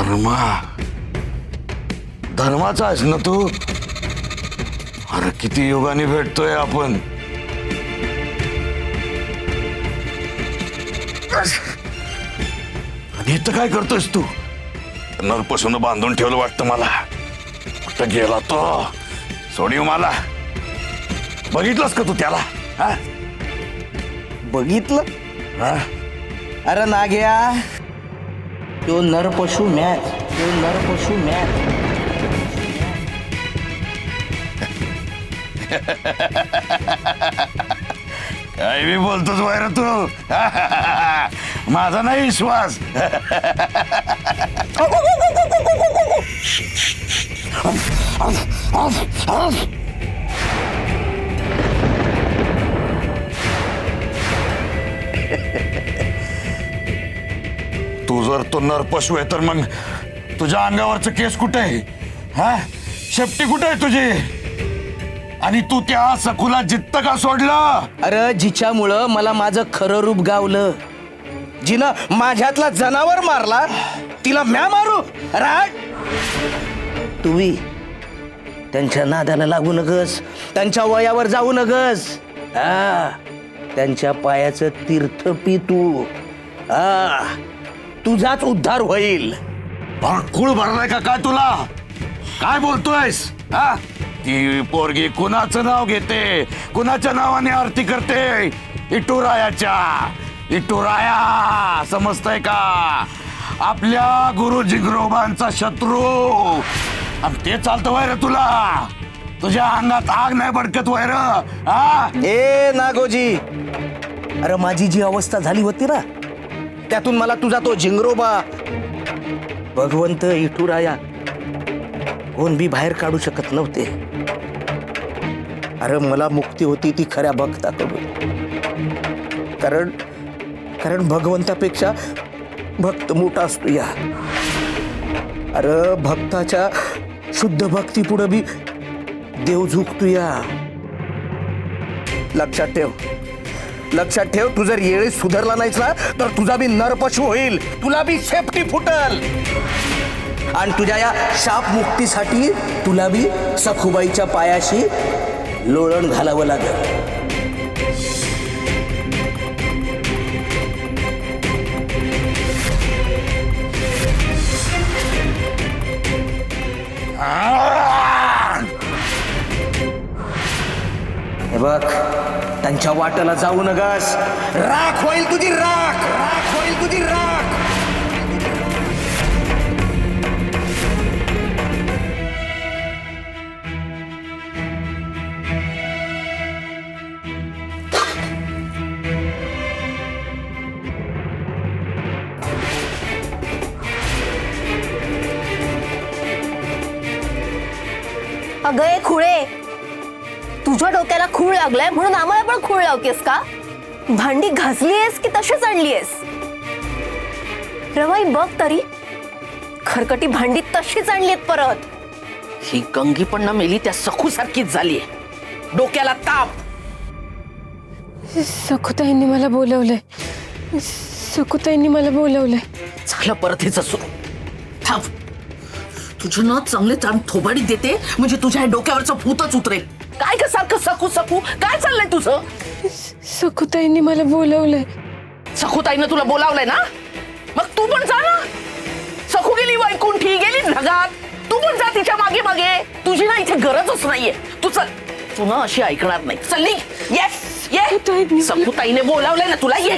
धर्मा धर्माचा आहेस ना तू? अरे किती युगाने भेटतोय आपण. आणि इथं काय करतोयस तू? नरपासून बांधून ठेवलं वाटतं मला. कुठं गेला तो? सोडीव मला. बघितलंस का तू त्याला? हा? बघितलं? हा? अरे नाग्या, तो नरपशु मॅच, तो नरपशु मॅच. काय मी बोलतोस बाहेर तू? माझा नाही विश्वास. तू जर तो नरपशु आहे तर मग तुझ्या अंगावरचं केस कुठे आहे? हा, शेपटी कुठे आहे तुझी? आणि तू त्या सखूला जित्त का सोडलं? अरे जिच्यामुळं मला माझं खरं रूप गावलं, जिनं माझ्यातला जनावर मारला, तिला म्या मारू? राट तुम्ही त्यांच्या नादाला लागू नगस, त्यांच्या वयावर जाऊ नगस. हा, त्यांच्या पायाचं तीर्थ पी तू. हा, तुझाच उद्धार होईल. खूळ भरलाय का काय तुला? काय बोलतोयस? हा, ती पोरगी कुणाचं नाव घेते, कुणाच्या नावाने आरती करते? इटुरायाच्या. इटुराया समजतंय का? आपल्या गुरु जिगरोबांचा शत्रू. आणि ते चालतं वैर तुला? तुझ्या अंगात आग नाही भडकत वैर? हा, ए नागोजी, अरे माझी जी अवस्था झाली होती ना, त्यातून मला तुझा तो जिंगरोबा भगवंत इटुराया कोण बी बाहेर काढू शकत नव्हते. अरे मला मुक्ती होती ती खऱ्या भक्ताकडून. कारण भगवंतापेक्षा भक्त मोठा असतो या. अरे भक्ताच्या शुद्ध भक्ती पुढे बी देव झुकतो या. लक्षात ठेव, तू जर येळी सुधारला नाहीस ना तर तुझा बी नरपशु होईल, तुला बी शेपटी फुटल. आणि तुझ्या या शाप मुक्तीसाठी तुला बी सखुबाईच्या पायाशी लोळण घालावं लागेल. हे बघ, त्यांच्या वाटेला जाऊ नगस. राख होईल तुझी, राख होईल तुझी राख. अगं ए खुळे, तुझ्या डोक्याला खूळ लागलाय म्हणून आम्हाला पण खूळ लावतेस का? भांडी घासलीयस की तशीच आणलीयस? रवाई बघ तरी, खरकटी भांडी तशीच आणलीत परत. ही गंगी पण ना मेली त्या सखू सारखीच झालीये. डोक्याला ताप. सखुताईंनी मला बोलवलंय. सखुताईंनी मला बोलवलंय. झालं परत हिचं सुरू. थांब, तुझं ना चांगले चांग थोबाडी देते म्हणजे तुझ्या डोक्यावरचं भूतच उतरेल. काय ग सारखं सखू सखू? काय चाललंय तुझं? सखुताईंनी मला बोलवलंय. सखूताईनं तुला बोलावलंय ना? मग तू पण जा ना. सखू गेली वैकुंठी, गेली ढगात. तू पण जा तिच्या मागे मागे. तुझी ना इथे गरजच नाहीये. तू चल. तू ना अशी ऐकणार नाही. चल निघ. येस ये. सखूताईने बोलावलंय ना तुला, ये.